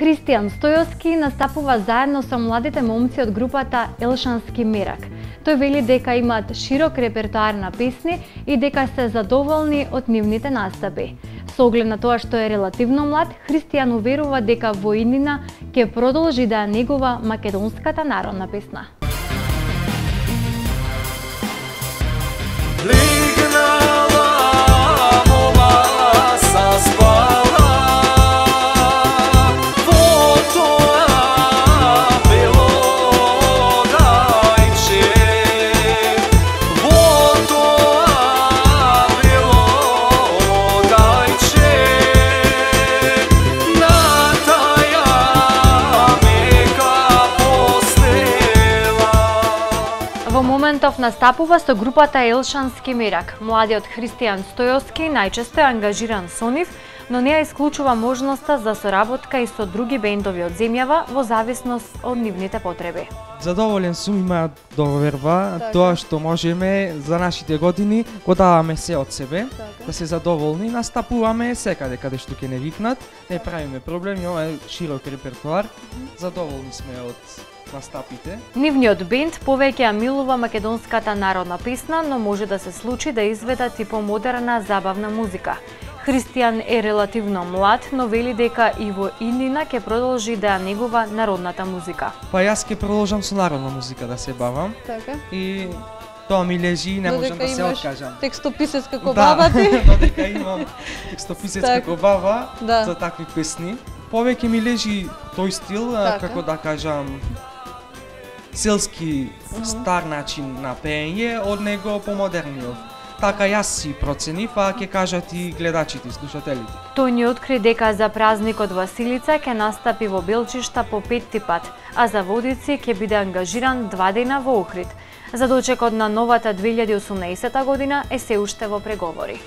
Христијан Стојовски настапува заедно со младите момци од групата Елшански мерак. Тој вели дека имаат широк репертоар на песни и дека се задоволни од нивните настапи. Со оглед на тоа што е релативно млад, Христијан уверува дека во иднина ќе продолжи да ја негува македонската народна песна. Во моментов настапува со групата Елшански мерак. Младиот Христијан Стојовски најчесто е ангажиран со нив, но не ја исклучува можноста за соработка и со други бендови од земјава во зависност од нивните потреби. Задоволен сум, има доверба, тоа што можеме за нашите години го даваме се од себе, да се задоволни, настапуваме секаде каде што ќе не викнат, не правиме проблеми, ова е широк репертоар, задоволни сме од настапите. Нивниот бенд повеќе ја милува македонската народна песна, но може да се случи да изведат и помодерна забавна музика. Христијан е релативно млад, но вели дека и во иднина ќе продолжи да ја негува народната музика. Па јас ќе продолжам со народна музика да се бавам. Така. И тоа ми лежи и не можам да се откажам. Текстописец како баба ти. Додека имам текстописец како баба за такви песни. Повеќе ми лежи тој стил, како да кажам, селски стар начин на пеење, од него помодерниот. Така јас си проценив, а ќе кажат и гледачите, слушателите. Тој ни откри дека за празникот Василица ќе настапи во Белчишта по 5 пат, а за Водици ќе биде ангажиран 2 дена во Охрид. Задочекот на новата 2018 година е се уште во преговори.